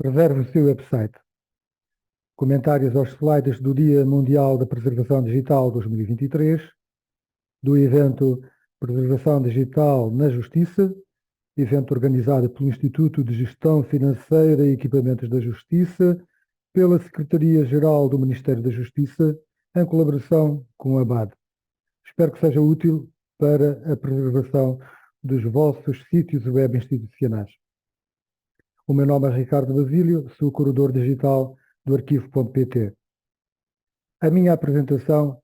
Preserve o seu website. Comentários aos slides do Dia Mundial da Preservação Digital 2023, do evento Preservação Digital na Justiça, evento organizado pelo Instituto de Gestão Financeira e Equipamentos da Justiça, pela Secretaria-Geral do Ministério da Justiça, em colaboração com a ABAD. Espero que seja útil para a preservação dos vossos sítios web institucionais. O meu nome é Ricardo Basílio, sou curador digital do arquivo.pt. A minha apresentação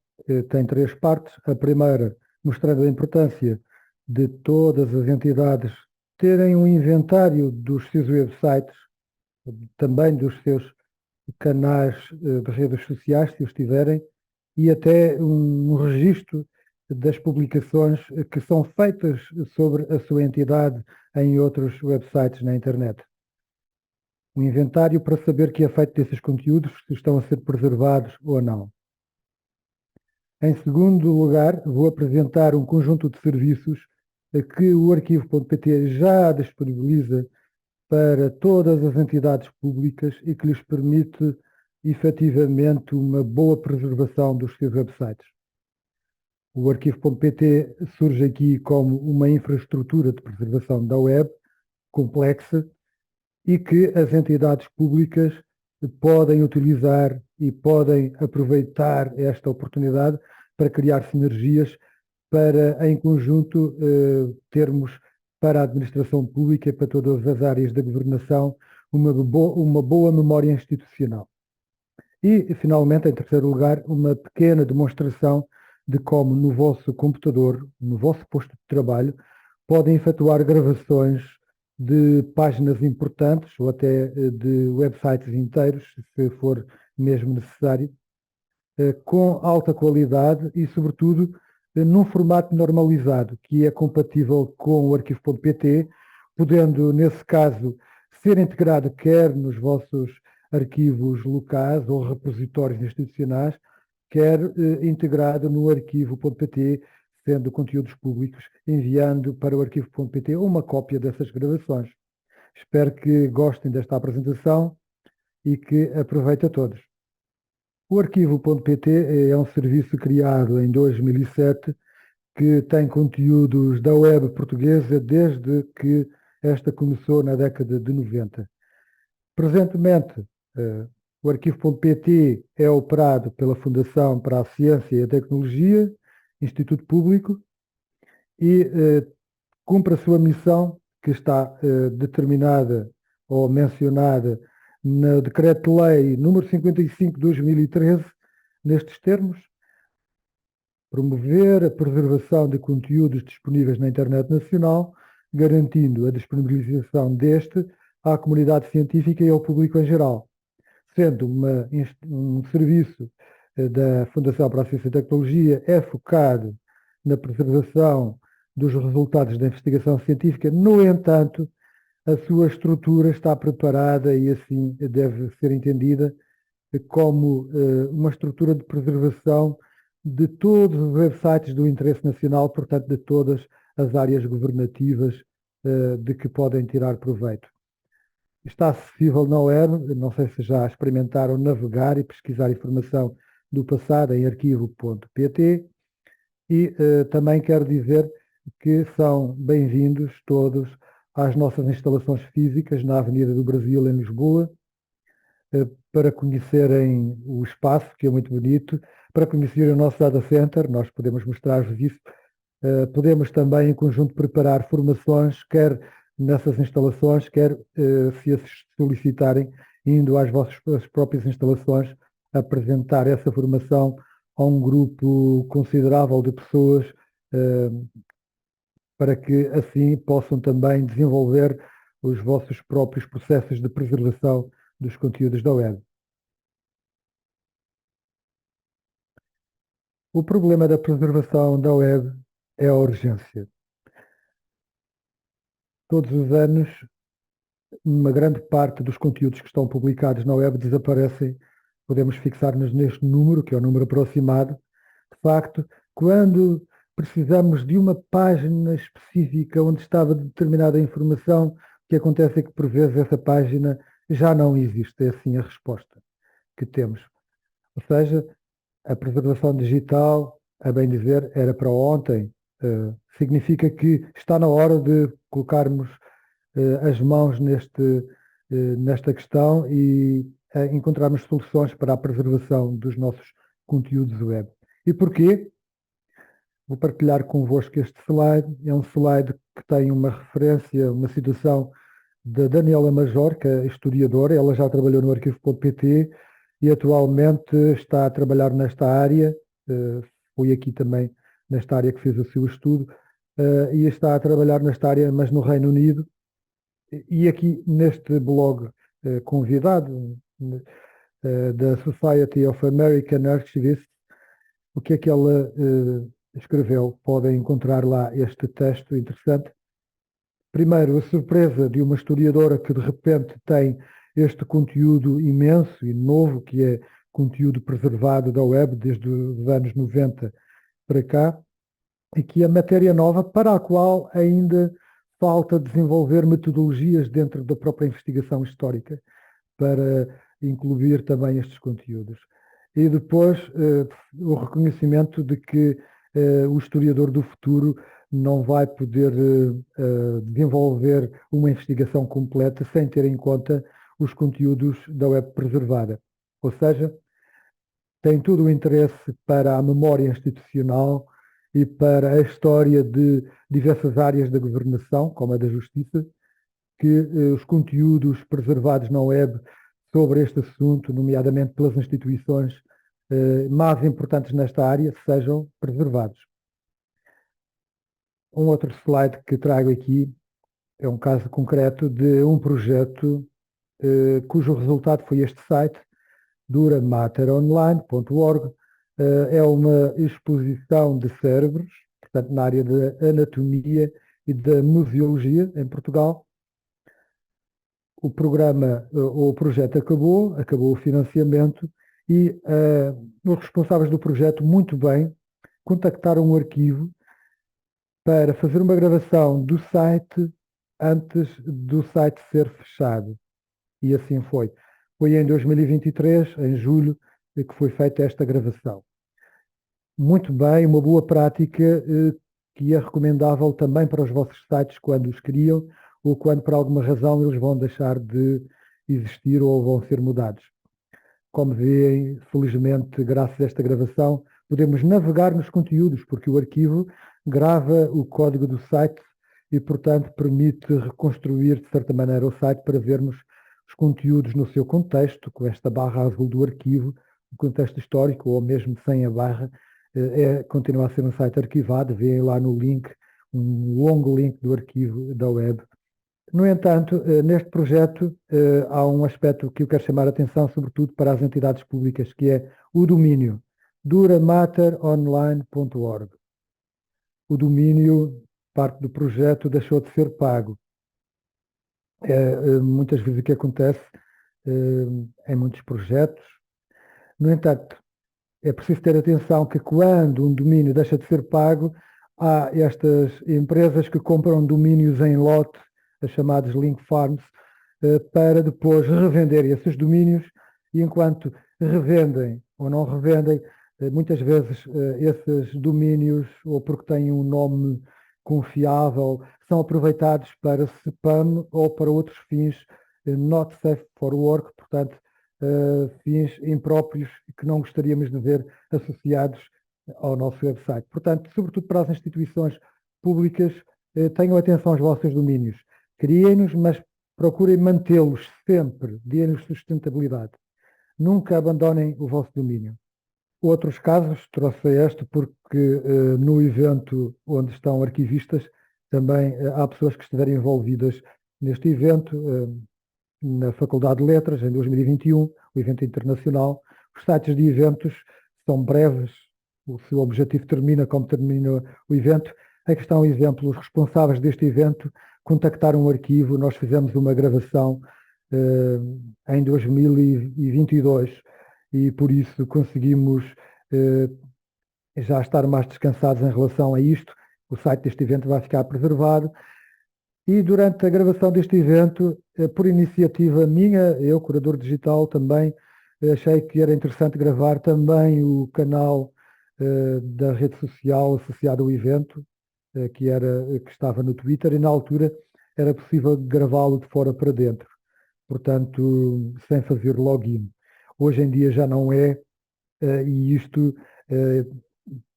tem três partes. A primeira, mostrando a importância de todas as entidades terem um inventário dos seus websites, também dos seus canais de redes sociais, se os tiverem, e até um registro das publicações que são feitas sobre a sua entidade em outros websites na internet. Um inventário para saber que é feito desses conteúdos, se estão a ser preservados ou não. Em segundo lugar, vou apresentar um conjunto de serviços que o arquivo.pt já disponibiliza para todas as entidades públicas e que lhes permite efetivamente uma boa preservação dos seus websites. O arquivo.pt surge aqui como uma infraestrutura de preservação da web complexa e que as entidades públicas podem utilizar e podem aproveitar esta oportunidade para criar sinergias para, em conjunto, termos para a administração pública e para todas as áreas da governação uma boa memória institucional. E, finalmente, em terceiro lugar, uma pequena demonstração de como no vosso computador, no vosso posto de trabalho, podem efetuar gravações de páginas importantes ou até de websites inteiros, se for mesmo necessário, com alta qualidade e, sobretudo, num formato normalizado, que é compatível com o arquivo.pt, podendo, nesse caso, ser integrado quer nos vossos arquivos locais ou repositórios institucionais, quer integrado no arquivo.pt, sendo conteúdos públicos, enviando para o arquivo.pt uma cópia dessas gravações. Espero que gostem desta apresentação e que aproveitem a todos. O arquivo.pt é um serviço criado em 2007 que tem conteúdos da web portuguesa desde que esta começou na década de 90. Presentemente, o arquivo.pt é operado pela Fundação para a Ciência e a Tecnologia, Instituto Público, e cumpre a sua missão, que está determinada ou mencionada no Decreto-Lei número 55 de 2013, nestes termos: promover a preservação de conteúdos disponíveis na internet nacional, garantindo a disponibilização deste à comunidade científica e ao público em geral, sendo um serviço da Fundação para a Ciência e Tecnologia é focado na preservação dos resultados da investigação científica. No entanto, a sua estrutura está preparada e assim deve ser entendida como uma estrutura de preservação de todos os websites do interesse nacional, portanto, de todas as áreas governativas de que podem tirar proveito. Está acessível na web, não sei se já experimentaram navegar e pesquisar informação do passado em arquivo.pt, e também quero dizer que são bem-vindos todos às nossas instalações físicas na Avenida do Brasil, em Lisboa, para conhecerem o espaço, que é muito bonito, para conhecerem o nosso data center. Nós podemos mostrar-vos isso. Podemos também, em conjunto, preparar formações, quer nessas instalações, quer, se as solicitarem, indo às vossas próprias instalações, apresentar essa formação a um grupo considerável de pessoas, para que assim possam também desenvolver os vossos próprios processos de preservação dos conteúdos da web. O problema da preservação da web é a urgência. Todos os anos, uma grande parte dos conteúdos que estão publicados na web desaparecem. Podemos fixar-nos neste número, que é o número aproximado. De facto, quando precisamos de uma página específica onde estava determinada informação, o que acontece é que, por vezes, essa página já não existe. É assim a resposta que temos. Ou seja, a preservação digital, a bem dizer, era para ontem. Significa que está na hora de colocarmos as mãos nesta questão e encontrarmos soluções para a preservação dos nossos conteúdos web. E porquê? Vou partilhar convosco este slide. É um slide que tem uma referência, uma citação da Daniela Major, que é historiadora. Ela já trabalhou no arquivo.pt e atualmente está a trabalhar nesta área. Foi aqui também nesta área que fez o seu estudo e está a trabalhar nesta área, mas no Reino Unido. E aqui neste blog convidado da Society of American Archivists, o que é que ela escreveu? Podem encontrar lá este texto interessante. Primeiro, a surpresa de uma historiadora que de repente tem este conteúdo imenso e novo, que é conteúdo preservado da web desde os anos 90 para cá, e que é matéria nova para a qual ainda falta desenvolver metodologias dentro da própria investigação histórica para incluir também estes conteúdos. E depois o reconhecimento de que o historiador do futuro não vai poder desenvolver uma investigação completa sem ter em conta os conteúdos da web preservada. Ou seja, tem todo o interesse para a memória institucional e para a história de diversas áreas da governação, como a da justiça, que os conteúdos preservados na web sobre este assunto, nomeadamente pelas instituições mais importantes nesta área, sejam preservados. Um outro slide que trago aqui é um caso concreto de um projeto cujo resultado foi este site, duramateronline.org. É uma exposição de cérebros, portanto, na área da anatomia e da museologia em Portugal. O projeto acabou o financiamento e os responsáveis do projeto, muito bem, contactaram o arquivo para fazer uma gravação do site antes do site ser fechado. E assim foi. Foi em 2023, em julho, que foi feita esta gravação. Muito bem, uma boa prática que é recomendável também para os vossos sites quando os criam ou quando por alguma razão eles vão deixar de existir ou vão ser mudados. Como veem, felizmente, graças a esta gravação, podemos navegar nos conteúdos, porque o arquivo grava o código do site e, portanto, permite reconstruir, de certa maneira, o site para vermos os conteúdos no seu contexto, com esta barra azul do arquivo, o contexto histórico, ou mesmo sem a barra, continua a ser um site arquivado. Veem lá no link, um longo link do arquivo da web. No entanto, neste projeto há um aspecto que eu quero chamar a atenção, sobretudo para as entidades públicas, que é o domínio, duramateronline.org. O domínio, parte do projeto, deixou de ser pago. Muitas vezes o que acontece em muitos projetos. No entanto, é preciso ter atenção que quando um domínio deixa de ser pago, há estas empresas que compram domínios em lote, as chamadas link farms, para depois revender esses domínios, e enquanto revendem ou não revendem, muitas vezes esses domínios, ou porque têm um nome confiável, são aproveitados para spam ou para outros fins not safe for work, portanto, fins impróprios que não gostaríamos de ver associados ao nosso website. Portanto, sobretudo para as instituições públicas, tenham atenção aos vossos domínios. Criem-nos, mas procurem mantê-los sempre, deem-nos sustentabilidade. Nunca abandonem o vosso domínio. Outros casos, trouxe este porque no evento onde estão arquivistas, também há pessoas que estiverem envolvidas neste evento, na Faculdade de Letras, em 2021, o evento internacional. Os sites de eventos são breves, o seu objetivo termina como termina o evento. Aqui está um exemplo, os responsáveis deste evento contactaram o arquivo, nós fizemos uma gravação em 2022 e por isso conseguimos já estar mais descansados em relação a isto. O site deste evento vai ficar preservado. E durante a gravação deste evento, por iniciativa minha, eu, curador digital, também achei que era interessante gravar também o canal da rede social associado ao evento, que estava no Twitter, e na altura era possível gravá-lo de fora para dentro, portanto, sem fazer login. Hoje em dia já não é, e isto,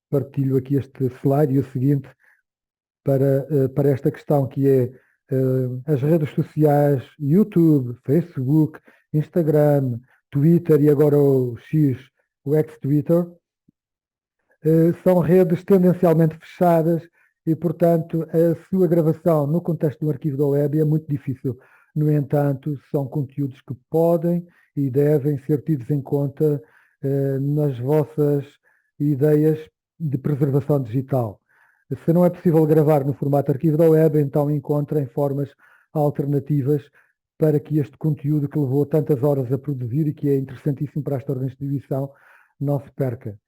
partilho aqui este slide e o seguinte, para esta questão que é as redes sociais, YouTube, Facebook, Instagram, Twitter e agora o X, o ex-Twitter, são redes tendencialmente fechadas e, portanto, a sua gravação no contexto do arquivo da web é muito difícil. No entanto, são conteúdos que podem e devem ser tidos em conta nas vossas ideias de preservação digital. Se não é possível gravar no formato arquivo da web, então encontrem formas alternativas para que este conteúdo que levou tantas horas a produzir e que é interessantíssimo para esta organização não se perca.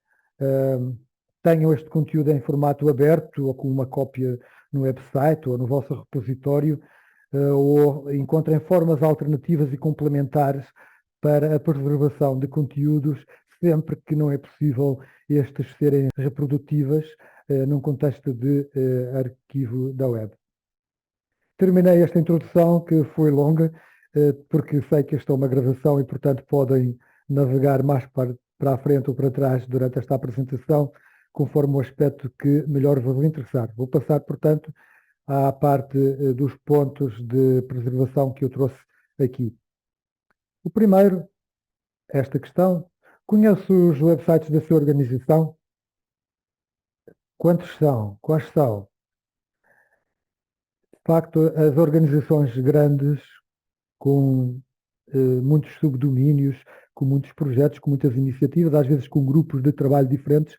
Tenham este conteúdo em formato aberto ou com uma cópia no website ou no vosso repositório, ou encontrem formas alternativas e complementares para a preservação de conteúdos, sempre que não é possível estes serem reprodutíveis num contexto de arquivo da web. Terminei esta introdução, que foi longa, porque sei que esta é uma gravação e, portanto, podem navegar mais para a frente ou para trás durante esta apresentação, conforme o aspecto que melhor vos interessar. Vou passar, portanto, à parte dos pontos de preservação que eu trouxe aqui. O primeiro, esta questão: conhece os websites da sua organização? Quantos são? Quais são? De facto, as organizações grandes, com muitos subdomínios, com muitos projetos, com muitas iniciativas, às vezes com grupos de trabalho diferentes,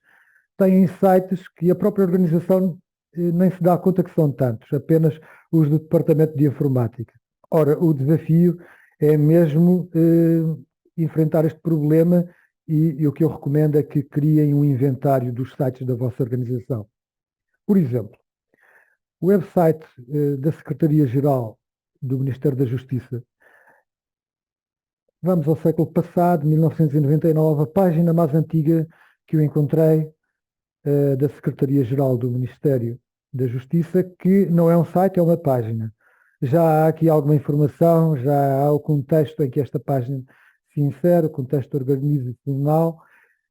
têm sites que a própria organização nem se dá conta que são tantos, apenas os do Departamento de Informática. Ora, o desafio é mesmo enfrentar este problema e o que eu recomendo é que criem um inventário dos sites da vossa organização. Por exemplo, o website da Secretaria-Geral do Ministério da Justiça. Vamos ao século passado, 1999, a página mais antiga que eu encontrei da Secretaria-Geral do Ministério da Justiça, que não é um site, é uma página. Já há aqui alguma informação, já há o contexto em que esta página se insere, o contexto organizacional,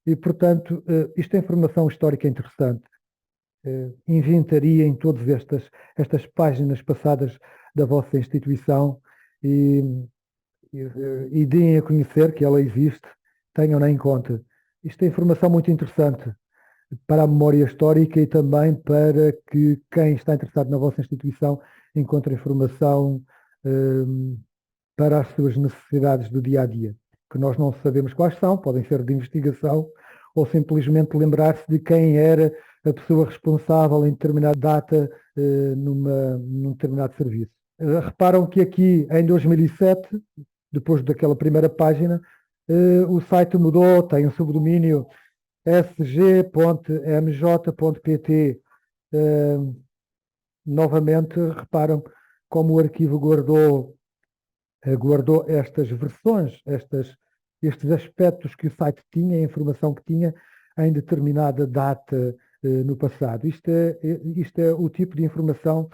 e, portanto, isto é informação histórica interessante. Inventariem todas estas páginas passadas da vossa instituição e deem a conhecer que ela existe, tenham-na em conta. Isto é informação muito interessante para a memória histórica e também para que quem está interessado na vossa instituição encontre informação para as suas necessidades do dia a dia, que nós não sabemos quais são, podem ser de investigação ou simplesmente lembrar-se de quem era a pessoa responsável em determinada data num determinado serviço. Reparam que aqui em 2007, depois daquela primeira página, o site mudou, tem um subdomínio sg.mj.pt. Novamente, reparam como o arquivo guardou estas versões, estes aspectos que o site tinha, a informação que tinha em determinada data no passado. Isto é o tipo de informação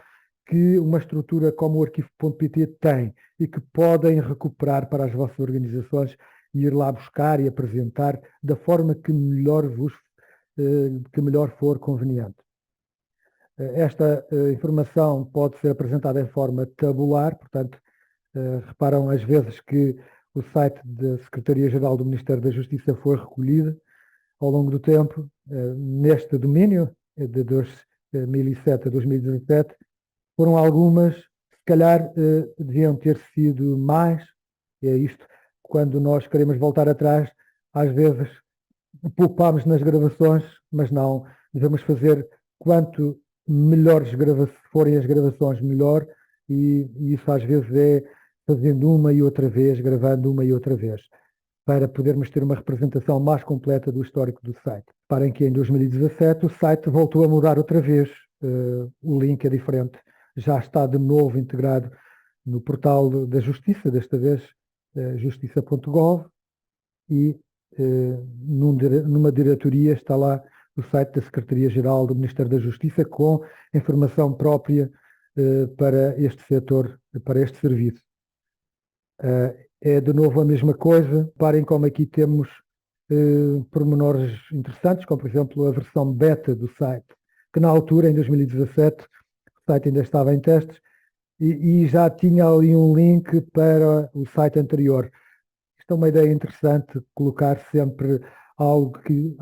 que uma estrutura como o arquivo.pt tem e que podem recuperar para as vossas organizações e ir lá buscar e apresentar da forma que melhor for conveniente. Esta informação pode ser apresentada em forma tabular, portanto, reparam às vezes que o site da Secretaria-Geral do Ministério da Justiça foi recolhido ao longo do tempo, neste domínio, de 2007 a 2017, foram algumas, se calhar deviam ter sido mais, e é isto, quando nós queremos voltar atrás, às vezes poupamos nas gravações, mas não, devemos fazer quanto melhores forem as gravações, melhor, e isso às vezes é fazendo uma e outra vez, gravando uma e outra vez, para podermos ter uma representação mais completa do histórico do site. Reparem que em 2017 o site voltou a mudar outra vez, o link é diferente já está de novo integrado no portal da Justiça, desta vez justiça.gov, e numa diretoria está lá o site da Secretaria-Geral do Ministério da Justiça com informação própria para este setor, para este serviço. É de novo a mesma coisa. Parem como aqui temos pormenores interessantes, como por exemplo a versão beta do site, que na altura, em 2017, o site ainda estava em testes e já tinha ali um link para o site anterior. Isto é uma ideia interessante, colocar sempre algo que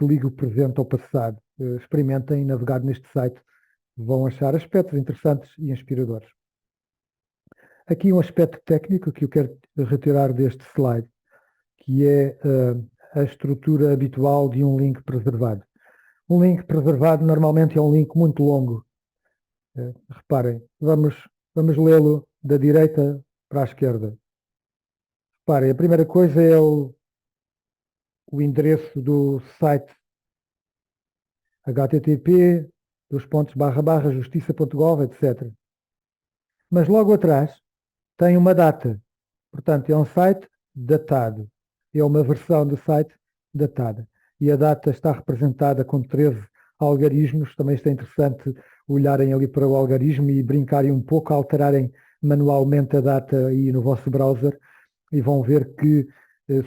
ligue o presente ao passado. Experimentem navegar neste site, vão achar aspectos interessantes e inspiradores. Aqui um aspecto técnico que eu quero retirar deste slide, que é a estrutura habitual de um link preservado. Um link preservado normalmente é um link muito longo. Reparem, vamos lê-lo da direita para a esquerda. Reparem, a primeira coisa é o endereço do site http://justiça.gov, etc. Mas logo atrás tem uma data. Portanto, é um site datado. É uma versão do site datada. E a data está representada com 13 algarismos. Também está interessante olharem ali para o algarismo e brincarem um pouco, alterarem manualmente a data aí no vosso browser e vão ver que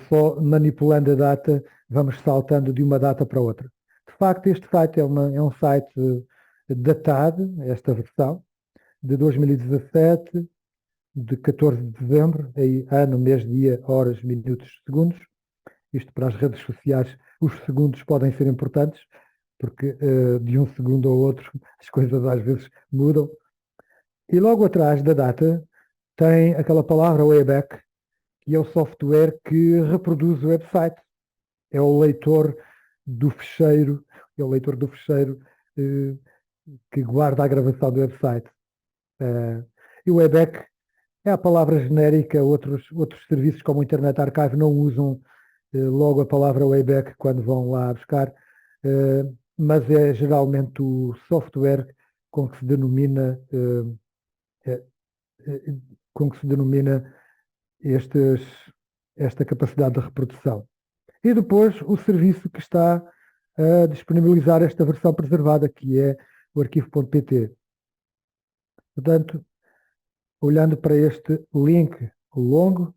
só manipulando a data vamos saltando de uma data para outra. De facto, este site é um site datado, esta versão, de 2017, de 14 de dezembro, aí ano, mês, dia, horas, minutos, segundos. Isto para as redes sociais, os segundos podem ser importantes, porque de um segundo ao outro as coisas às vezes mudam. E logo atrás da data tem aquela palavra Wayback, que é o software que reproduz o website. É o leitor do fecheiro, que guarda a gravação do website. E o Wayback é a palavra genérica. Outros serviços como o Internet Archive não usam logo a palavra Wayback quando vão lá buscar, mas é geralmente o software com que se denomina esta capacidade de reprodução. E depois o serviço que está a disponibilizar esta versão preservada, que é o arquivo.pt. Portanto, olhando para este link longo,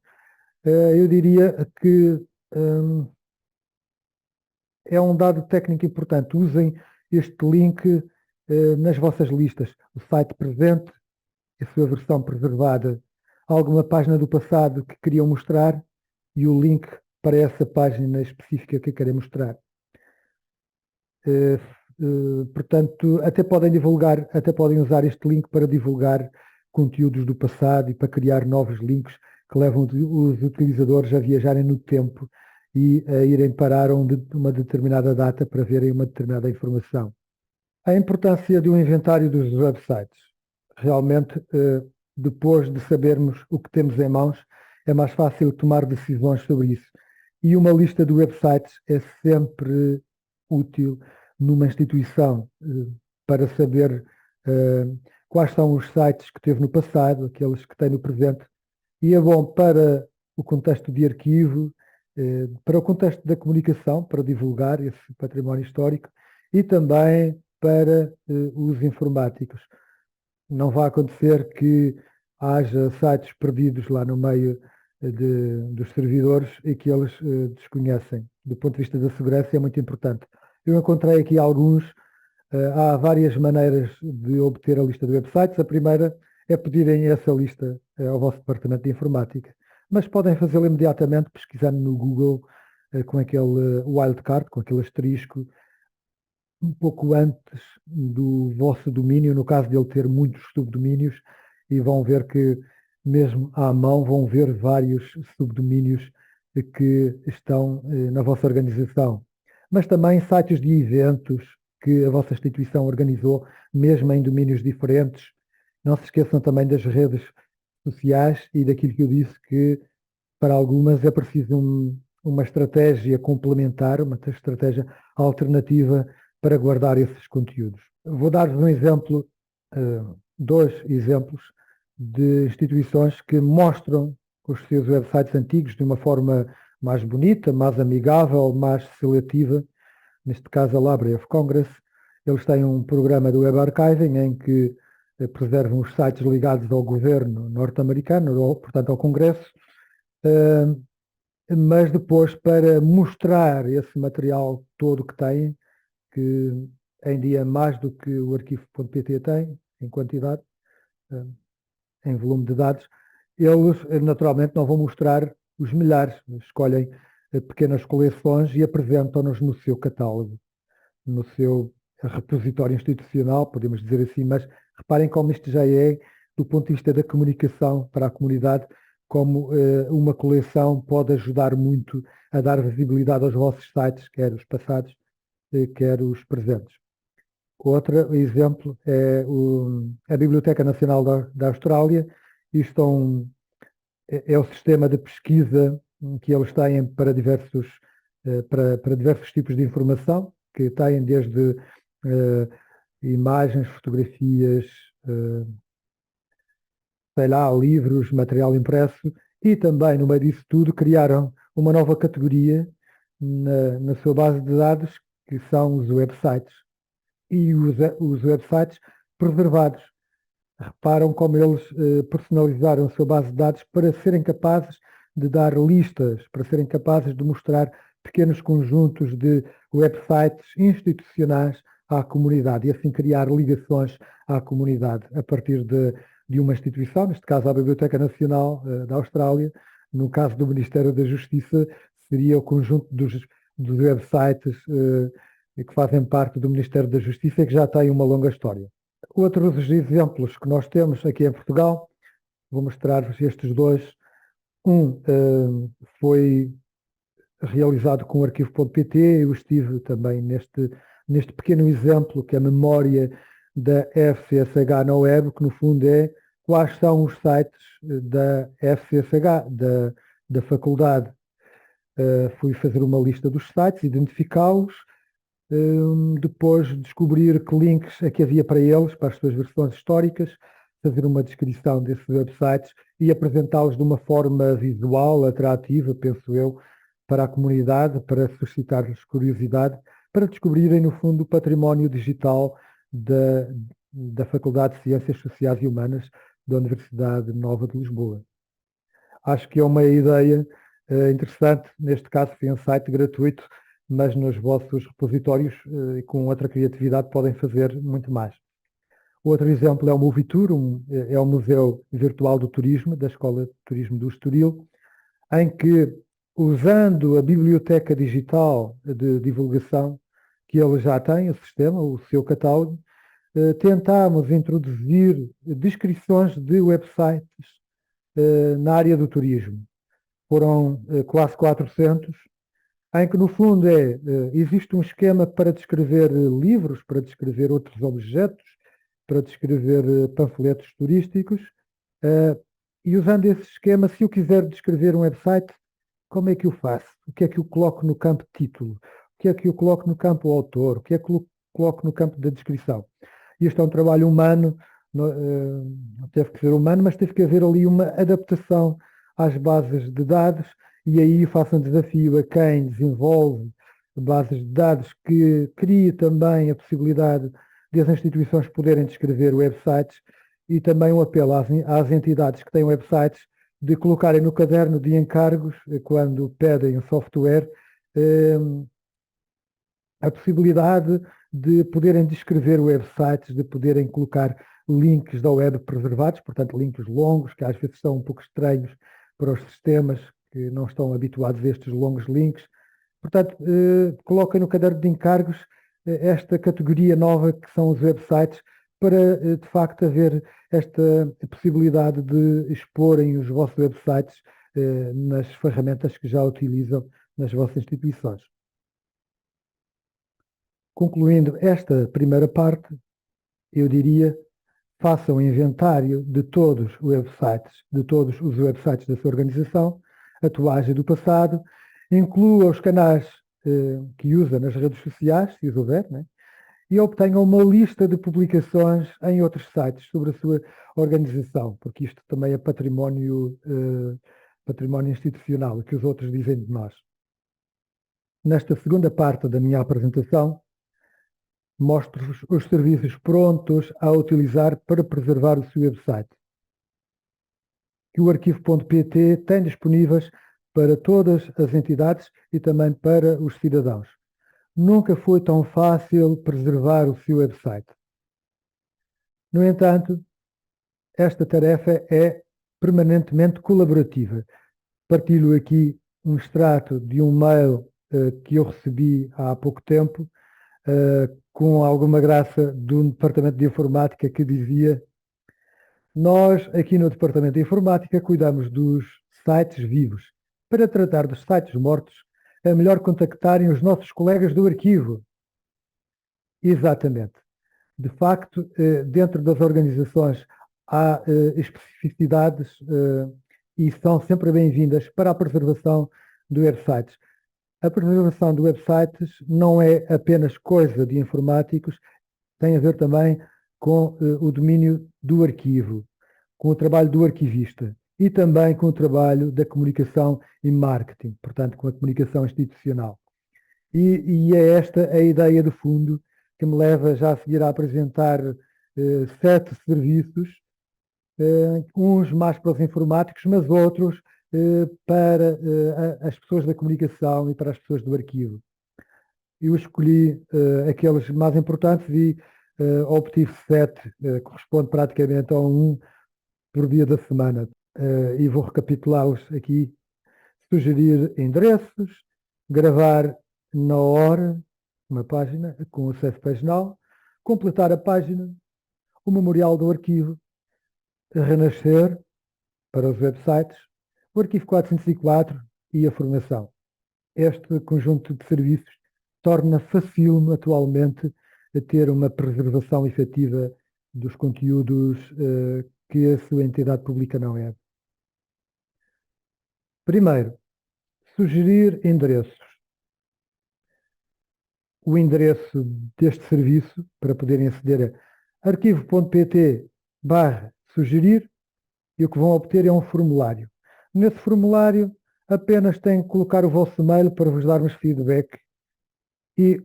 eu diria que é um dado técnico importante. Usem este link nas vossas listas. O site presente, a sua versão preservada, alguma página do passado que queriam mostrar e o link para essa página específica que querem mostrar. Portanto, até podem usar este link para divulgar conteúdos do passado e para criar novos links que levam os utilizadores a viajarem no tempo e a irem parar uma determinada data para verem uma determinada informação. A importância de um inventário dos websites. Realmente, depois de sabermos o que temos em mãos, é mais fácil tomar decisões sobre isso. E uma lista de websites é sempre útil numa instituição para saber quais são os sites que teve no passado, aqueles que tem no presente, e é bom para o contexto de arquivo, para o contexto da comunicação, para divulgar esse património histórico, e também para os informáticos. Não vai acontecer que haja sites perdidos lá no meio dos servidores e que eles desconhecem. Do ponto de vista da segurança é muito importante. Eu encontrei aqui alguns. Há várias maneiras de obter a lista de websites. A primeira é pedirem essa lista ao vosso departamento de informática. Mas podem fazê-lo imediatamente pesquisando no Google com aquele wildcard, com aquele asterisco, um pouco antes do vosso domínio, no caso de ele ter muitos subdomínios, e vão ver que mesmo à mão vão ver vários subdomínios que estão na vossa organização. Mas também sites de eventos que a vossa instituição organizou, mesmo em domínios diferentes. Não se esqueçam também das redes sociais e daquilo que eu disse, que para algumas é preciso uma estratégia complementar, uma estratégia alternativa para guardar esses conteúdos. Vou dar-vos um exemplo dois exemplos de instituições que mostram os seus websites antigos de uma forma mais bonita, mais amigável, mais seletiva. Neste caso, a Library of Congress. Eles têm um programa do Web Archiving em que preservam os sites ligados ao governo norte-americano, portanto ao Congresso, mas depois, para mostrar esse material todo que têm, que em dia é mais do que o arquivo.pt tem, em quantidade, em volume de dados, eles naturalmente não vão mostrar os milhares, escolhem pequenas coleções e apresentam-nos no seu catálogo, no seu repositório institucional, podemos dizer assim, mas reparem como isto já é, do ponto de vista da comunicação para a comunidade, como uma coleção pode ajudar muito a dar visibilidade aos vossos sites, quer os passados, quer os presentes. Outro exemplo é a Biblioteca Nacional da Austrália. Isto é o sistema de pesquisa que eles têm para para diversos tipos de informação, que têm desde imagens, fotografias, sei lá, livros, material impresso, e também, no meio disso tudo, criaram uma nova categoria na sua base de dados, que são os websites. E os websites preservados. Reparam como eles personalizaram a sua base de dados para serem capazes de dar listas, para serem capazes de mostrar pequenos conjuntos de websites institucionais à comunidade e assim criar ligações à comunidade a partir de uma instituição, neste caso a Biblioteca Nacional da Austrália, no caso do Ministério da Justiça, seria o conjunto dos websites que fazem parte do Ministério da Justiça e que já têm uma longa história. Outros exemplos que nós temos aqui em Portugal, vou mostrar-vos estes dois. Foi realizado com o arquivo.pt, eu estive também neste pequeno exemplo, que é a memória da FCSH na web, que no fundo é quais são os sites da FCSH, da faculdade. Fui fazer uma lista dos sites, identificá-los, depois descobrir que links é que havia para eles, para as suas versões históricas, fazer uma descrição desses websites e apresentá-los de uma forma visual, atrativa, penso eu, para a comunidade, para suscitar-lhes curiosidade, para descobrirem, no fundo, o património digital da Faculdade de Ciências Sociais e Humanas da Universidade Nova de Lisboa. Acho que é uma ideia interessante, neste caso foi um site gratuito, mas nos vossos repositórios e com outra criatividade podem fazer muito mais. Outro exemplo é o Movitour, é o Museu Virtual do Turismo, da Escola de Turismo do Estoril, em que, usando a biblioteca digital de divulgação que ele já tem, o sistema, o seu catálogo, tentámos introduzir descrições de websites na área do turismo. Foram quase 400, em que no fundo existe um esquema para descrever livros, para descrever outros objetos, para descrever panfletos turísticos, e usando esse esquema, se eu quiser descrever um website, como é que eu faço? O que é que eu coloco no campo título? O que é que eu coloco no campo autor? O que é que eu coloco no campo da descrição? Isto é um trabalho humano, não teve que ser humano, mas teve que haver ali uma adaptação às bases de dados, e aí faço um desafio a quem desenvolve bases de dados que crie também a possibilidade de as instituições poderem descrever websites, e também um apelo às entidades que têm websites de colocarem no caderno de encargos, quando pedem o software, a possibilidade de poderem descrever websites, de poderem colocar links da web preservados, portanto links longos, que às vezes são um pouco estranhos para os sistemas que não estão habituados a estes longos links. Portanto, coloquem no caderno de encargos esta categoria nova que são os websites, para de facto haver esta possibilidade de exporem os vossos websites nas ferramentas que já utilizam nas vossas instituições. Concluindo esta primeira parte, eu diria, façam um inventário de todos os websites da sua organização, atuais e do passado, inclua os canais que usa nas redes sociais, se os houver, né? e obtenham uma lista de publicações em outros sites sobre a sua organização, porque isto também é património institucional, o que os outros dizem de nós. Nesta segunda parte da minha apresentação, mostro-vos os serviços prontos a utilizar para preservar o seu website, que o arquivo.pt tem disponíveis para todas as entidades e também para os cidadãos. Nunca foi tão fácil preservar o seu website. No entanto, esta tarefa é permanentemente colaborativa. Partilho aqui um extrato de um mail que eu recebi há pouco tempo, com alguma graça, do Departamento de Informática, que dizia: nós, aqui no Departamento de Informática, cuidamos dos sites vivos. Para tratar dos sites mortos, é melhor contactarem os nossos colegas do arquivo. Exatamente. De facto, dentro das organizações há especificidades e são sempre bem-vindas para a preservação de websites. A preservação de websites não é apenas coisa de informáticos, tem a ver também com o domínio do arquivo, com o trabalho do arquivista e também com o trabalho da comunicação e marketing, portanto, com a comunicação institucional. E é esta a ideia de fundo que me leva já a seguir a apresentar 7 serviços, uns mais para os informáticos, mas outros para as pessoas da comunicação e para as pessoas do arquivo. Eu escolhi aqueles mais importantes e obtive 7, corresponde praticamente a um por dia da semana. E vou recapitulá-los aqui. Sugerir endereços, gravar na hora uma página com acesso paginal, completar a página, o memorial do arquivo, renascer para os websites, o arquivo 404 e a formação. Este conjunto de serviços torna fácil atualmente a ter uma preservação efetiva dos conteúdos que a sua entidade pública não é. Primeiro, sugerir endereços. O endereço deste serviço, para poderem aceder a arquivo.pt/sugerir, e o que vão obter é um formulário. Nesse formulário, apenas têm que colocar o vosso e-mail para vos darmos feedback e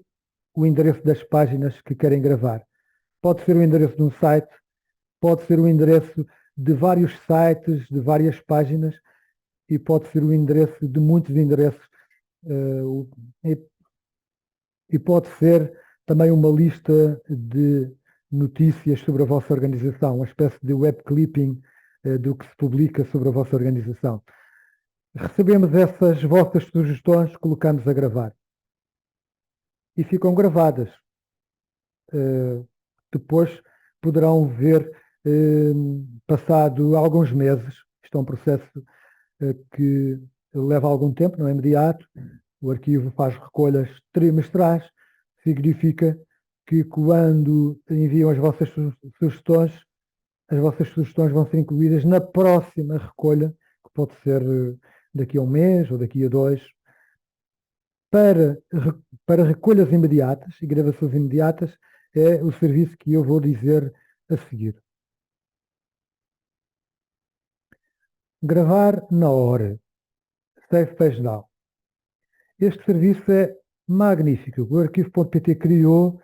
o endereço das páginas que querem gravar. Pode ser o endereço de um site, pode ser o endereço de vários sites, de várias páginas, e pode ser o endereço de muitos endereços. E pode ser também uma lista de notícias sobre a vossa organização, uma espécie de web clipping do que se publica sobre a vossa organização. Recebemos essas vossas sugestões, colocamos a gravar. E ficam gravadas. Depois poderão ver, passado alguns meses, isto é um processo que leva algum tempo, não é imediato. O arquivo faz recolhas trimestrais, significa que quando enviam as vossas sugestões vão ser incluídas na próxima recolha, que pode ser daqui a um mês ou daqui a 2, para recolhas imediatas e gravações imediatas, é o serviço que eu vou dizer a seguir. Gravar na hora. Save Page Now. Este serviço é magnífico. O arquivo.pt criou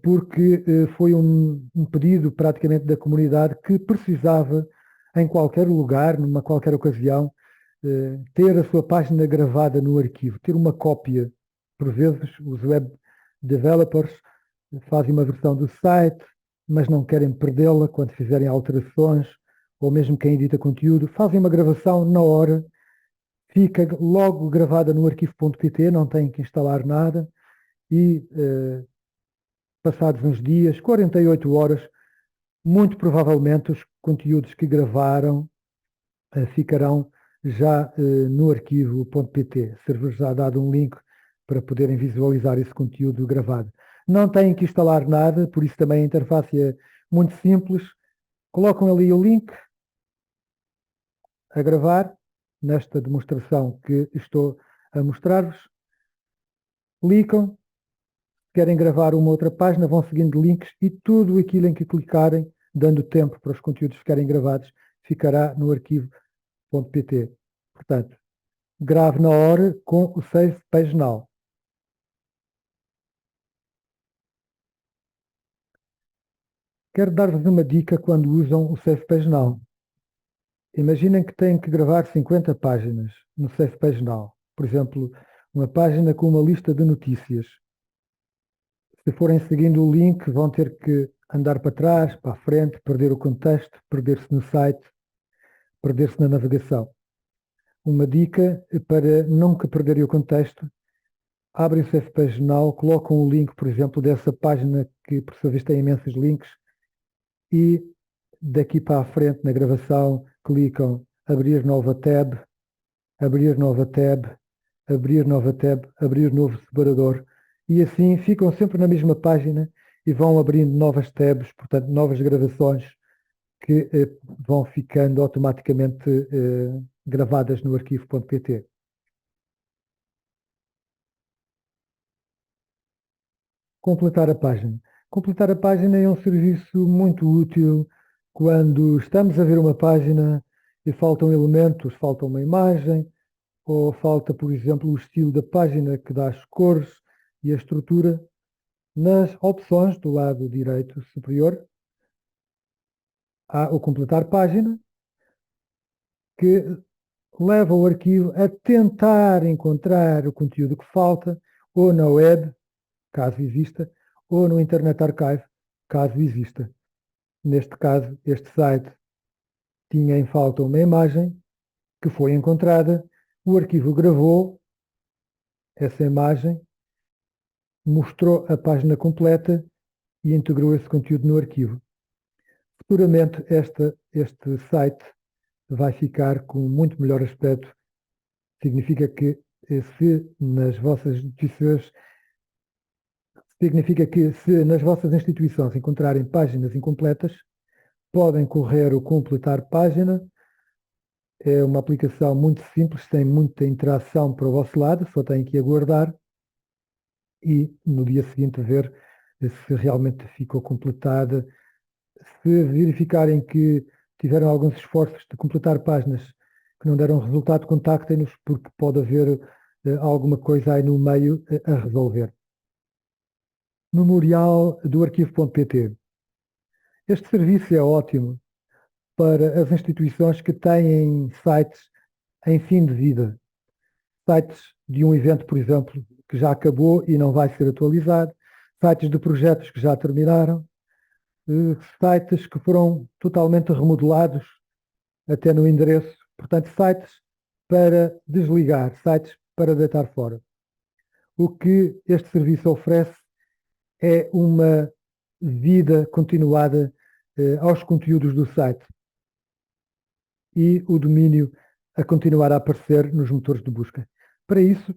porque foi um pedido praticamente da comunidade que precisava, em qualquer lugar, numa qualquer ocasião, ter a sua página gravada no arquivo, ter uma cópia. Por vezes, os web developers fazem uma versão do site, mas não querem perdê-la quando fizerem alterações, ou mesmo quem edita conteúdo, fazem uma gravação na hora, fica logo gravada no arquivo.pt, não tem que instalar nada, e passados uns dias, 48 horas, muito provavelmente os conteúdos que gravaram ficarão já no arquivo.pt. Ser-vos já dado um link para poderem visualizar esse conteúdo gravado. Não têm que instalar nada, por isso também a interface é muito simples. Colocam ali o link a gravar, nesta demonstração que estou a mostrar-vos. Clicam, querem gravar uma outra página, vão seguindo links e tudo aquilo em que clicarem, dando tempo para os conteúdos ficarem gravados, ficará no arquivo.pt. Portanto, grave na hora com o Save Page Now. Quero dar-vos uma dica quando usam o Save Page Now. Imaginem que têm que gravar 50 páginas no Save Page Now. Por exemplo, uma página com uma lista de notícias. Se forem seguindo o link, vão ter que andar para trás, para a frente, perder o contexto, perder-se no site, perder-se na navegação. Uma dica para nunca perderem o contexto: abrem o Save Page Now, colocam o link, por exemplo, dessa página que por sua vez tem imensos links e daqui para a frente na gravação clicam abrir nova tab, abrir nova tab, abrir nova tab, abrir novo separador e assim ficam sempre na mesma página e vão abrindo novas tabs, portanto novas gravações que vão ficando automaticamente gravadas no arquivo.pt. Completar a página. Completar a página é um serviço muito útil quando estamos a ver uma página e faltam elementos, falta uma imagem, ou falta, por exemplo, o estilo da página que dá as cores e a estrutura. Nas opções do lado direito superior há o completar página, que leva o arquivo a tentar encontrar o conteúdo que falta, ou na web, caso exista, ou no Internet Archive, caso exista. Neste caso, este site tinha em falta uma imagem que foi encontrada, o arquivo gravou essa imagem, mostrou a página completa e integrou esse conteúdo no arquivo. Futuramente este site vai ficar com muito melhor aspecto. Significa que se nas vossas instituições encontrarem páginas incompletas, podem correr o completar página. É uma aplicação muito simples, tem muita interação para o vosso lado, só têm que aguardar e no dia seguinte ver se realmente ficou completada. Se verificarem que tiveram alguns esforços de completar páginas que não deram resultado, contactem-nos porque pode haver alguma coisa aí no meio a resolver. Memorial do arquivo.pt. Este serviço é ótimo para as instituições que têm sites em fim de vida. Sites de um evento, por exemplo, que já acabou e não vai ser atualizado, sites de projetos que já terminaram, sites que foram totalmente remodelados até no endereço, portanto, sites para desligar, sites para deitar fora. O que este serviço oferece é uma vida continuada aos conteúdos do site e o domínio a continuar a aparecer nos motores de busca. Para isso,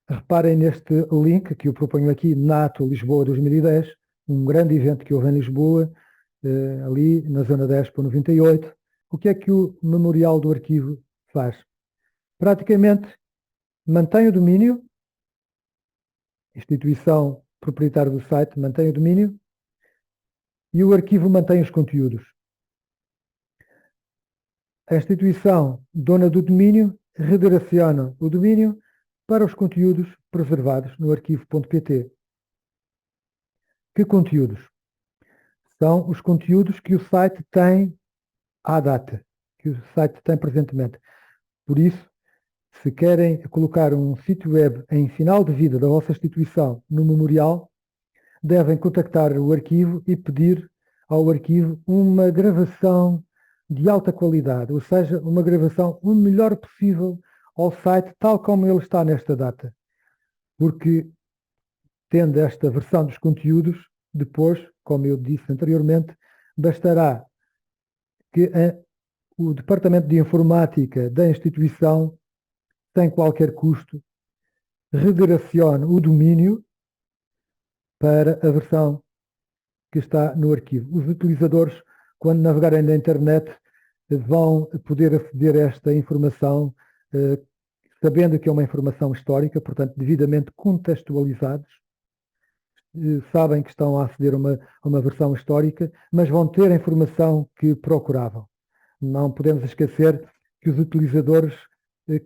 reparem neste link que eu proponho aqui, NATO Lisboa 2010, um grande evento que houve em Lisboa, ali na zona da Expo 98. O que é que o memorial do arquivo faz? Praticamente mantém o domínio, a instituição proprietária do site mantém o domínio e o arquivo mantém os conteúdos. A instituição dona do domínio redireciona o domínio para os conteúdos preservados no arquivo.pt. Que conteúdos? São os conteúdos que o site tem à data, que o site tem presentemente. Por isso, se querem colocar um sítio web em final de vida da vossa instituição no memorial, devem contactar o arquivo e pedir ao arquivo uma gravação de alta qualidade, ou seja, uma gravação o melhor possível ao site, tal como ele está nesta data. Porque, tendo esta versão dos conteúdos, depois, como eu disse anteriormente, bastará que o Departamento de Informática da instituição, sem qualquer custo, redirecione o domínio para a versão que está no arquivo. Os utilizadores, quando navegarem na internet, vão poder aceder a esta informação, sabendo que é uma informação histórica, portanto, devidamente contextualizados, sabem que estão a aceder a uma versão histórica, mas vão ter a informação que procuravam. Não podemos esquecer que os utilizadores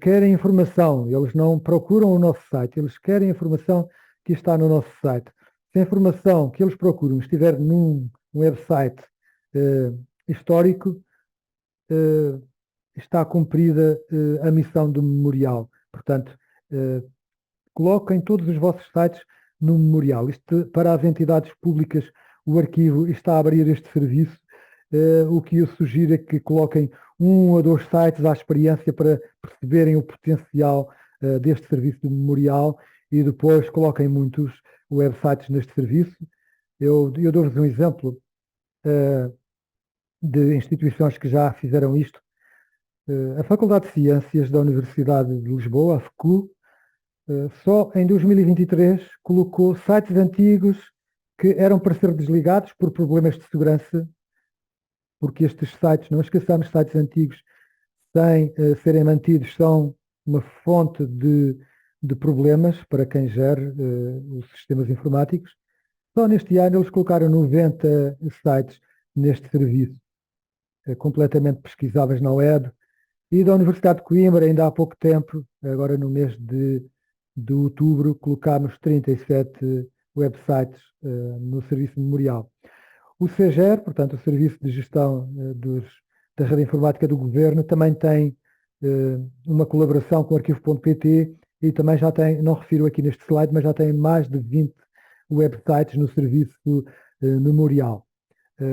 querem informação, eles não procuram o nosso site, eles querem a informação que está no nosso site. Se a informação que eles procuram estiver num website histórico, está cumprida a missão do memorial. Portanto, coloquem todos os vossos sites no memorial. Isto, para as entidades públicas, o arquivo está a abrir este serviço. O que eu sugiro é que coloquem 1 ou 2 sites à experiência para perceberem o potencial deste serviço de memorial e depois coloquem muitos websites neste serviço. Eu dou-vos um exemplo de instituições que já fizeram isto. A Faculdade de Ciências da Universidade de Lisboa, a FCU, só em 2023 colocou sites antigos que eram para ser desligados por problemas de segurança, porque estes sites, não esqueçamos, sites antigos, sem serem mantidos, são uma fonte de problemas para quem gere os sistemas informáticos. Só neste ano eles colocaram 90 sites neste serviço, completamente pesquisáveis na web. E da Universidade de Coimbra, ainda há pouco tempo, agora no mês de outubro, colocámos 37 websites no serviço memorial. O SEGER, portanto, o Serviço de Gestão da Rede Informática do Governo, também tem uma colaboração com o arquivo.pt e também já tem, não refiro aqui neste slide, mas já tem mais de 20 websites no serviço memorial.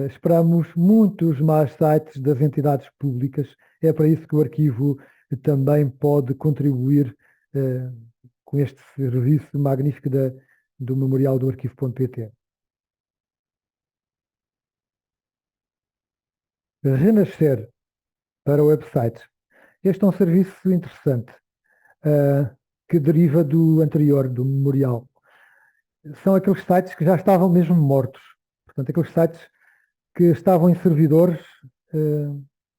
Esperamos muitos mais sites das entidades públicas. É para isso que o arquivo também pode contribuir com este serviço magnífico do memorial do arquivo.pt. Renascer para websites. Este é um serviço interessante que deriva do anterior, do memorial. São aqueles sites que já estavam mesmo mortos. Portanto, aqueles sites que estavam em servidores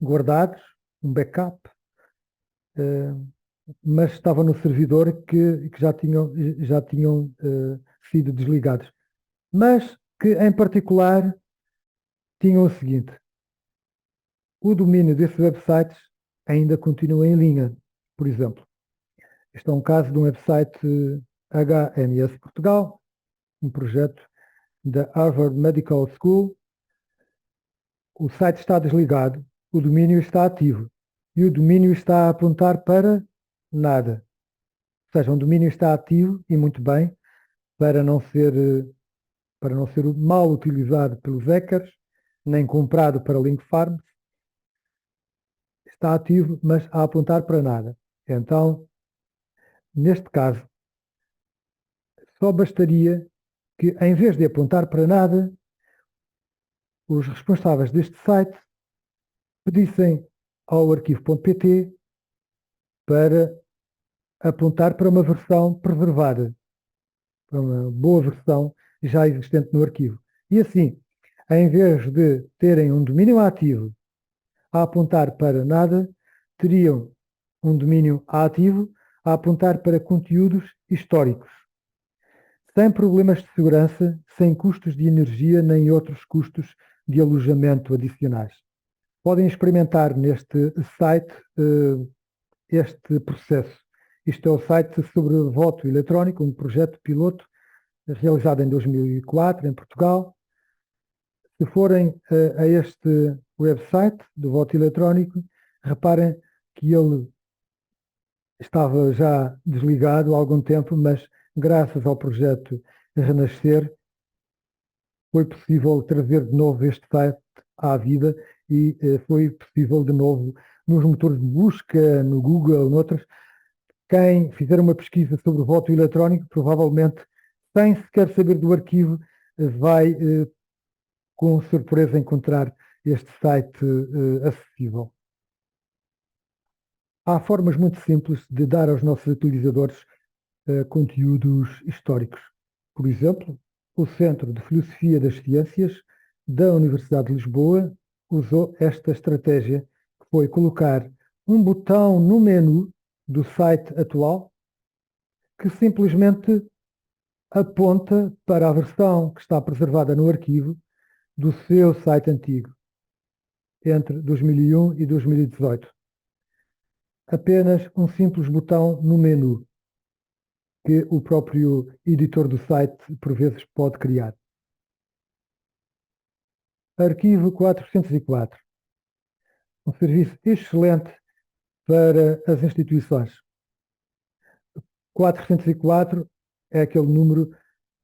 guardados, um backup, mas estavam no servidor que já tinham sido desligados. Mas que, em particular, tinham o seguinte: o domínio desses websites ainda continua em linha. Por exemplo, este é um caso de um website HMS Portugal, um projeto da Harvard Medical School. O site está desligado, o domínio está ativo e o domínio está a apontar para nada. Ou seja, um domínio está ativo e muito bem para não ser mal utilizado pelos hackers, nem comprado para link farms. Está ativo, mas a apontar para nada. Então, neste caso, só bastaria que, em vez de apontar para nada, os responsáveis deste site pedissem ao arquivo.pt para apontar para uma versão preservada, para uma boa versão já existente no arquivo. E assim, em vez de terem um domínio ativo a apontar para nada, teriam um domínio ativo a apontar para conteúdos históricos, sem problemas de segurança, sem custos de energia nem outros custos de alojamento adicionais. Podem experimentar neste site este processo. Isto é o site sobre voto eletrónico, um projeto piloto realizado em 2004 em Portugal. Se forem a este website do voto eletrónico, reparem que ele estava já desligado há algum tempo, mas graças ao projeto Renascer foi possível trazer de novo este site à vida e foi possível de novo nos motores de busca, no Google, noutros. Quem fizer uma pesquisa sobre o voto eletrónico, provavelmente, sem sequer saber do arquivo, vai com surpresa encontrar este site acessível. Há formas muito simples de dar aos nossos utilizadores conteúdos históricos. Por exemplo, o Centro de Filosofia das Ciências da Universidade de Lisboa usou esta estratégia, que foi colocar um botão no menu do site atual que simplesmente aponta para a versão que está preservada no arquivo do seu site antigo, entre 2001 e 2018. Apenas um simples botão no menu, que o próprio editor do site, por vezes, pode criar. Arquivo 404. Um serviço excelente para as instituições. 404 é aquele número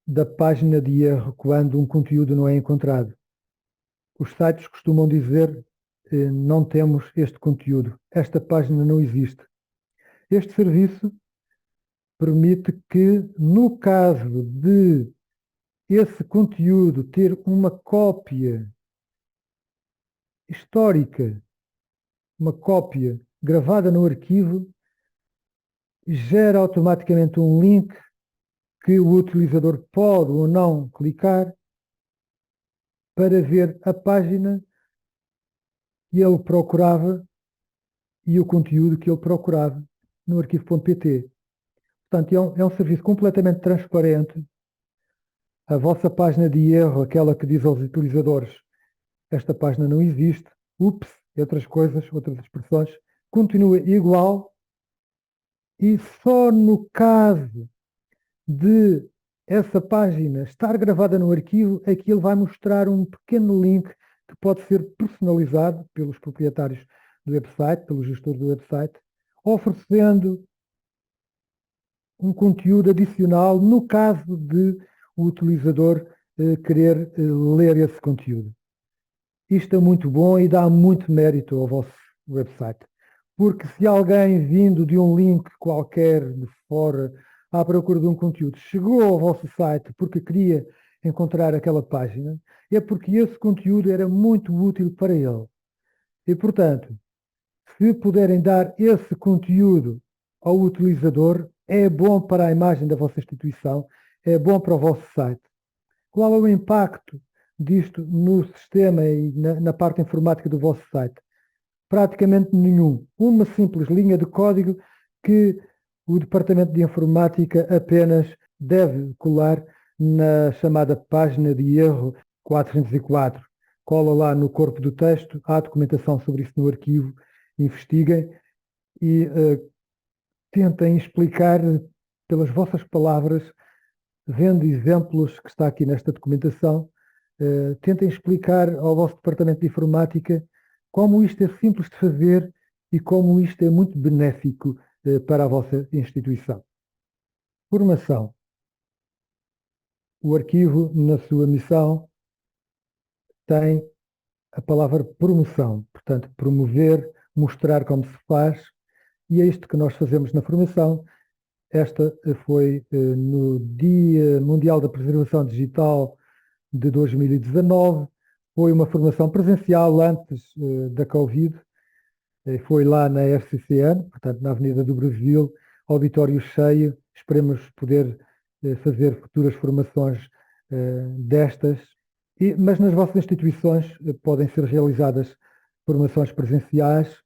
da página de erro quando um conteúdo não é encontrado. Os sites costumam dizer não temos este conteúdo, esta página não existe. Este serviço permite que, no caso de esse conteúdo ter uma cópia histórica, uma cópia gravada no arquivo, gera automaticamente um link que o utilizador pode ou não clicar para ver a página que ele procurava e o conteúdo que ele procurava no arquivo.pt. Portanto, é um serviço completamente transparente. A vossa página de erro, aquela que diz aos utilizadores esta página não existe, ups, e outras coisas, outras expressões, continua igual, e só no caso de essa página estar gravada no arquivo é que ele vai mostrar um pequeno link que pode ser personalizado pelos proprietários do website, pelos gestores do website, oferecendo um conteúdo adicional no caso de o utilizador querer ler esse conteúdo. Isto é muito bom e dá muito mérito ao vosso website. Porque se alguém vindo de um link qualquer de fora à procura de um conteúdo chegou ao vosso site porque queria encontrar aquela página, é porque esse conteúdo era muito útil para ele. E, portanto, se puderem dar esse conteúdo ao utilizador, é bom para a imagem da vossa instituição, é bom para o vosso site. Qual é o impacto disto no sistema e na parte informática do vosso site? Praticamente nenhum. Uma simples linha de código que o departamento de informática apenas deve colar na chamada página de erro 404. Cola lá no corpo do texto, há documentação sobre isso no arquivo, investiguem e tentem explicar pelas vossas palavras, vendo exemplos que está aqui nesta documentação, tentem explicar ao vosso departamento de informática como isto é simples de fazer e como isto é muito benéfico para a vossa instituição. Formação. O arquivo, na sua missão, tem a palavra promoção, portanto, promover, mostrar como se faz, e é isto que nós fazemos na formação. Esta foi no Dia Mundial da Preservação Digital de 2019, foi uma formação presencial antes da Covid, foi lá na FCCN, portanto na Avenida do Brasil, auditório cheio, esperemos poder fazer futuras formações destas, mas nas vossas instituições podem ser realizadas formações presenciais,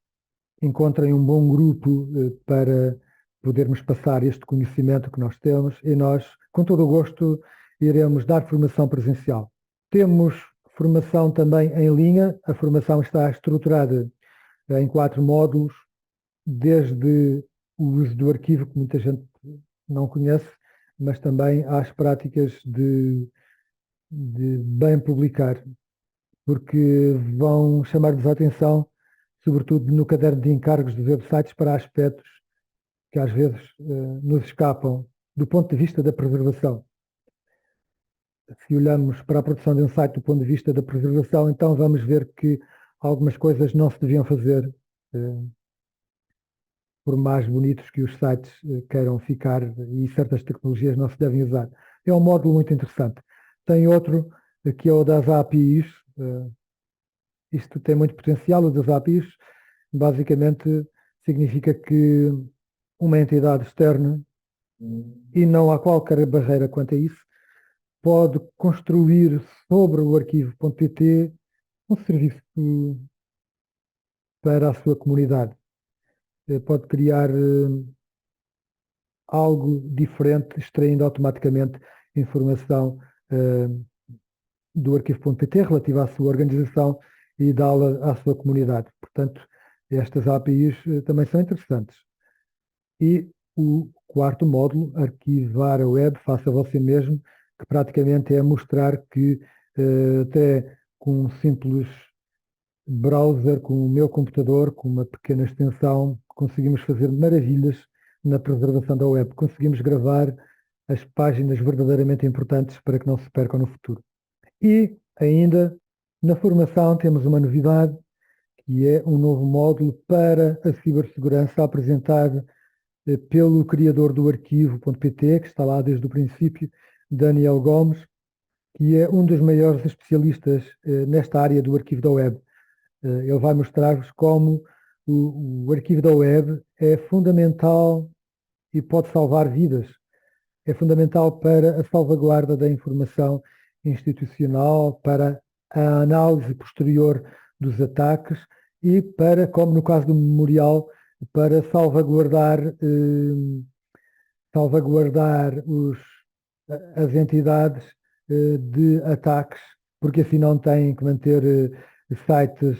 encontrem um bom grupo para podermos passar este conhecimento que nós temos e nós, com todo o gosto, iremos dar formação presencial. Temos formação também em linha, a formação está estruturada em 4 módulos, desde o uso do arquivo, que muita gente não conhece, mas também às práticas de bem publicar, porque vão chamar-vos a atenção, sobretudo no caderno de encargos dos websites, para aspectos que às vezes nos escapam do ponto de vista da preservação. Se olhamos para a produção de um site do ponto de vista da preservação, então vamos ver que algumas coisas não se deviam fazer, por mais bonitos que os sites queiram ficar, e certas tecnologias não se devem usar. É um módulo muito interessante. Tem outro, que é o das APIs. Isto tem muito potencial, o das APIs. Basicamente, significa que uma entidade externa, e não há qualquer barreira quanto a isso, pode construir sobre o arquivo.pt um serviço para a sua comunidade. Pode criar algo diferente, extraindo automaticamente informação do arquivo.pt relativa à sua organização e dá-la à sua comunidade. Portanto, estas APIs também são interessantes. E o quarto módulo, arquivar a web, faça você mesmo, que praticamente é mostrar que até com um simples browser, com o meu computador, com uma pequena extensão, conseguimos fazer maravilhas na preservação da web. Conseguimos gravar as páginas verdadeiramente importantes para que não se percam no futuro. E ainda na formação temos uma novidade, que é um novo módulo para a cibersegurança apresentado pelo criador do arquivo.pt, que está lá desde o princípio, Daniel Gomes, que é um dos maiores especialistas nesta área do arquivo da web. Ele vai mostrar-vos como o arquivo da web é fundamental e pode salvar vidas. É fundamental para a salvaguarda da informação institucional, para a análise posterior dos ataques e para, como no caso do memorial, para salvaguardar as entidades de ataques, porque assim não têm que manter sites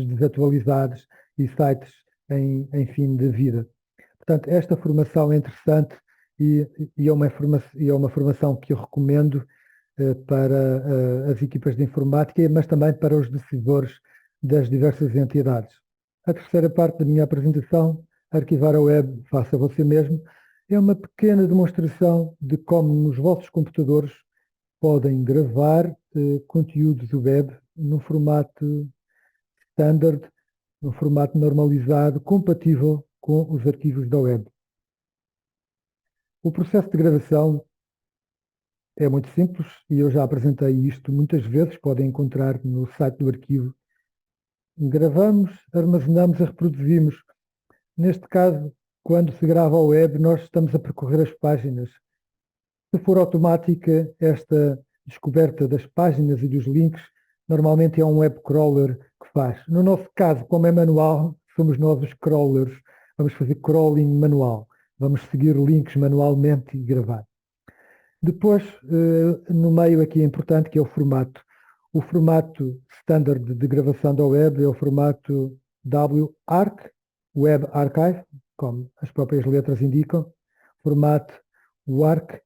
desatualizados e sites em fim de vida. Portanto, esta formação é interessante e é uma formação que eu recomendo para as equipas de informática, mas também para os decisores das diversas entidades. A terceira parte da minha apresentação, arquivar a web, faça você mesmo, é uma pequena demonstração de como nos vossos computadores podem gravar conteúdos web num formato standard, num formato normalizado, compatível com os arquivos da web. O processo de gravação é muito simples e eu já apresentei isto muitas vezes, podem encontrar no site do arquivo. Gravamos, armazenamos e reproduzimos. Neste caso, quando se grava a web, nós estamos a percorrer as páginas. Se for automática, esta descoberta das páginas e dos links, normalmente é um web crawler que faz. No nosso caso, como é manual, somos nós os crawlers. Vamos fazer crawling manual. Vamos seguir links manualmente e gravar. Depois, no meio aqui é importante, que é o formato. O formato standard de gravação da web é o formato WARC, Web Archive, como as próprias letras indicam. Formato WARC,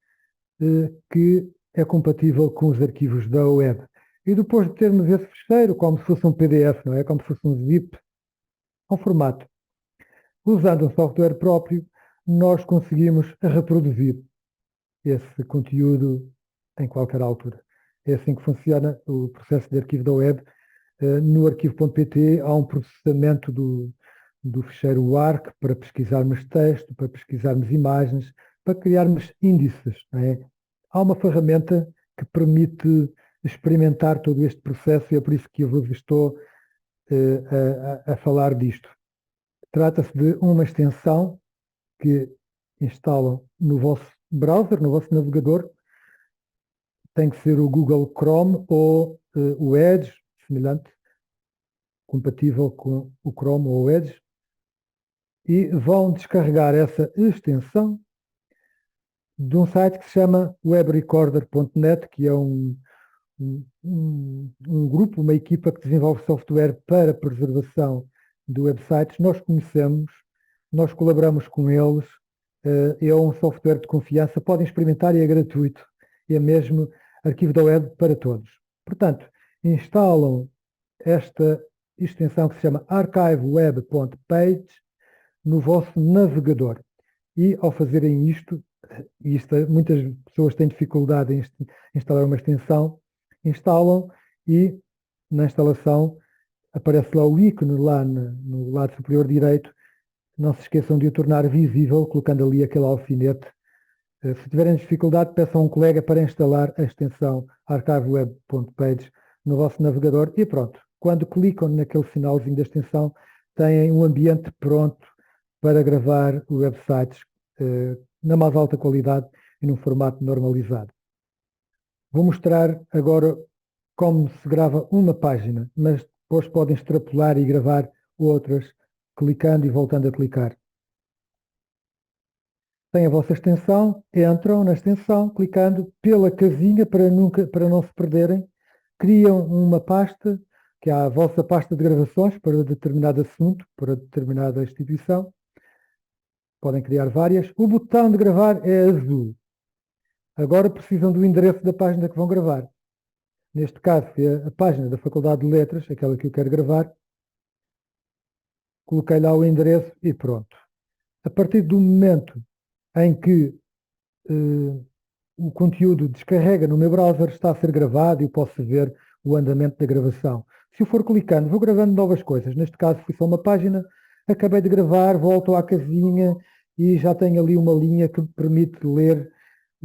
que é compatível com os arquivos da web. E depois de termos esse fecheiro, como se fosse um PDF, não é? Como se fosse um zip, um formato. Usando um software próprio, nós conseguimos reproduzir esse conteúdo em qualquer altura. É assim que funciona o processo de arquivo da web. No arquivo.pt há um processamento do ficheiro WARC para pesquisarmos texto, para pesquisarmos imagens, para criarmos índices. Não é? Há uma ferramenta que permite experimentar todo este processo e é por isso que eu vos estou a falar disto. Trata-se de uma extensão que instalam no vosso browser, no vosso navegador. Tem que ser o Google Chrome ou o Edge, semelhante, compatível com o Chrome ou o Edge. E vão descarregar essa extensão de um site que se chama webrecorder.net, que é um grupo, uma equipa que desenvolve software para preservação de websites. Nós conhecemos, nós colaboramos com eles, é um software de confiança, podem experimentar e é gratuito, é mesmo arquivo da web para todos. Portanto, instalam esta extensão que se chama archiveweb.page no vosso navegador e ao fazerem isto, muitas pessoas têm dificuldade em instalar uma extensão, instalam e na instalação aparece lá o ícone lá no lado superior direito. Não se esqueçam de o tornar visível, colocando ali aquele alfinete. Se tiverem dificuldade, peçam a um colega para instalar a extensão archiveweb.page no vosso navegador e pronto. Quando clicam naquele sinalzinho da extensão, têm um ambiente pronto para gravar websites na mais alta qualidade e num formato normalizado. Vou mostrar agora como se grava uma página, mas depois podem extrapolar e gravar outras, clicando e voltando a clicar. Têm a vossa extensão, entram na extensão, clicando pela casinha para não se perderem, criam uma pasta, que é a vossa pasta de gravações para determinado assunto, para determinada instituição. Podem criar várias. O botão de gravar é azul. Agora precisam do endereço da página que vão gravar. Neste caso, é a página da Faculdade de Letras, aquela que eu quero gravar. Coloquei lá o endereço e pronto. A partir do momento em que o conteúdo descarrega no meu browser, está a ser gravado e eu posso ver o andamento da gravação. Se eu for clicando, vou gravando novas coisas. Neste caso, foi só uma página, acabei de gravar, volto à casinha e já tenho ali uma linha que me permite ler,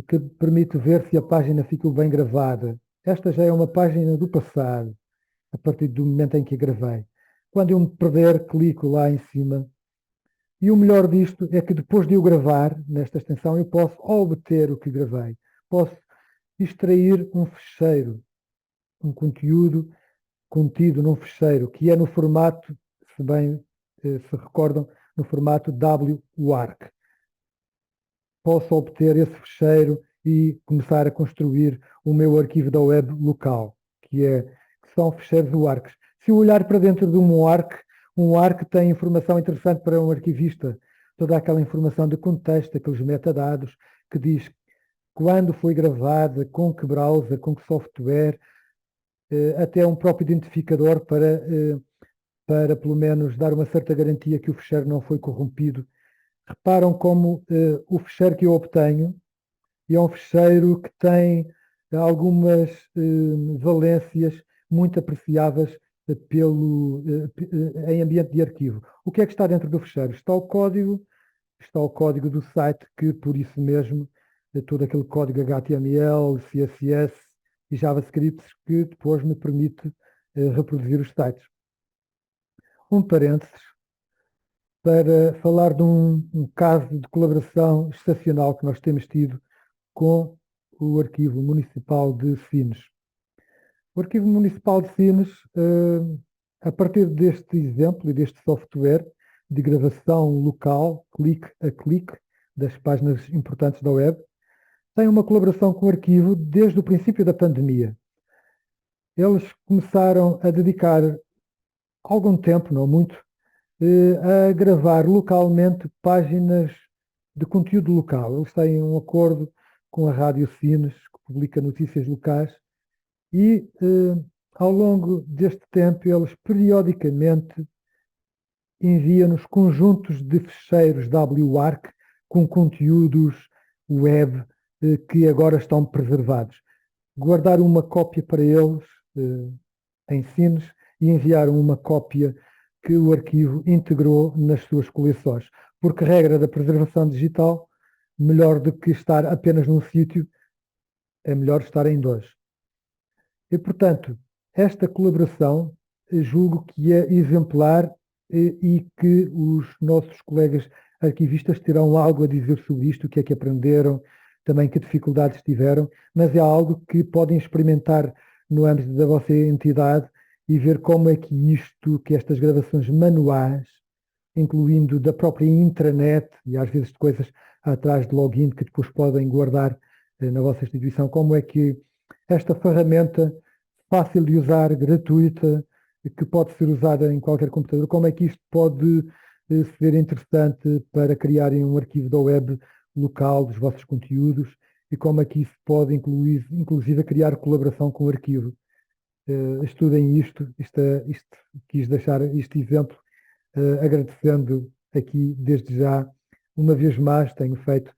que me permite ver se a página ficou bem gravada. Esta já é uma página do passado, a partir do momento em que a gravei. Quando eu me perder, clico lá em cima. E o melhor disto é que depois de eu gravar nesta extensão, eu posso obter o que gravei. Posso extrair um ficheiro, um conteúdo contido num ficheiro, que é no formato, se bem se recordam, no formato WARC. Posso obter esse ficheiro e começar a construir o meu arquivo da web local, que são ficheiros WARCs. Se eu olhar para dentro de um WARC tem informação interessante para um arquivista, toda aquela informação de contexto, aqueles metadados, que diz quando foi gravada, com que browser, com que software, até um próprio identificador para pelo menos dar uma certa garantia que o ficheiro não foi corrompido. Reparam como o ficheiro que eu obtenho é um ficheiro que tem algumas valências muito apreciáveis em ambiente de arquivo. O que é que está dentro do ficheiro? Está o código do site, que por isso mesmo, todo aquele código HTML, CSS e JavaScript que depois me permite reproduzir os sites. Um parênteses para falar de um caso de colaboração excepcional que nós temos tido com o Arquivo Municipal de Sines. O Arquivo Municipal de Sines, a partir deste exemplo e deste software de gravação local, clique a clique, das páginas importantes da web, tem uma colaboração com o arquivo desde o princípio da pandemia. Eles começaram a dedicar algum tempo, não muito, a gravar localmente páginas de conteúdo local. Eles têm um acordo com a Rádio Sines, que publica notícias locais, e ao longo deste tempo eles periodicamente enviam-nos conjuntos de ficheiros WARC com conteúdos web que agora estão preservados. Guardaram uma cópia para eles em Sines e enviaram uma cópia que o arquivo integrou nas suas coleções. Porque a regra da preservação digital, melhor do que estar apenas num sítio, é melhor estar em dois. E, portanto, esta colaboração julgo que é exemplar e que os nossos colegas arquivistas terão algo a dizer sobre isto, o que é que aprenderam, também que dificuldades tiveram, mas é algo que podem experimentar no âmbito da vossa entidade e ver como é que estas gravações manuais, incluindo da própria intranet e às vezes de coisas atrás de login que depois podem guardar na vossa instituição, como é que esta ferramenta fácil de usar, gratuita, que pode ser usada em qualquer computador, como é que isto pode ser interessante para criarem um arquivo da web local dos vossos conteúdos e como é que isso pode inclusive criar colaboração com o arquivo. Estudem isto, quis deixar este exemplo, agradecendo aqui desde já, uma vez mais tenho feito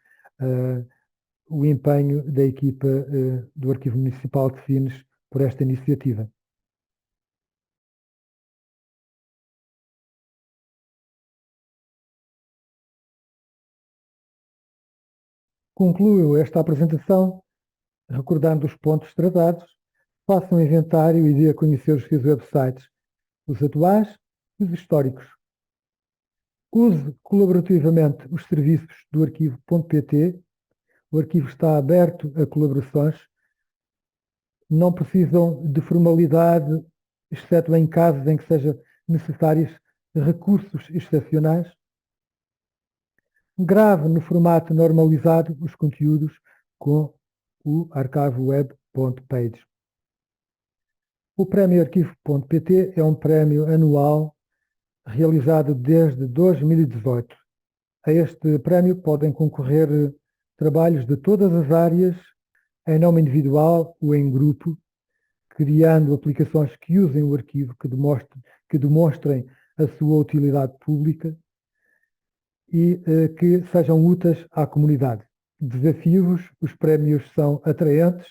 o empenho da equipa do Arquivo Municipal de Sines por esta iniciativa. Concluo esta apresentação recordando os pontos tratados, faça um inventário e dê a conhecer os seus websites, os atuais e os históricos. Use colaborativamente os serviços do arquivo.pt. O arquivo está aberto a colaborações. Não precisam de formalidade, exceto em casos em que sejam necessários recursos excepcionais. grave no formato normalizado os conteúdos com o arquivoweb.page. O Prémio Arquivo.pt é um prémio anual realizado desde 2018. A este prémio podem concorrer trabalhos de todas as áreas, em nome individual ou em grupo, criando aplicações que usem o arquivo, que demonstrem a sua utilidade pública e que sejam úteis à comunidade. Desafios: os prémios são atraentes,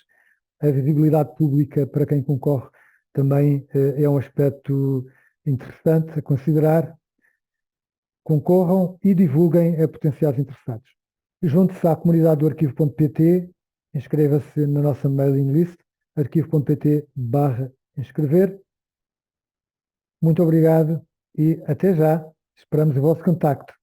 a visibilidade pública para quem concorre também é um aspecto interessante a considerar. Concorram e divulguem a potenciais interessados. Junte-se à comunidade do arquivo.pt, inscreva-se na nossa mailing list, arquivo.pt/inscrever. Muito obrigado e até já. Esperamos o vosso contacto.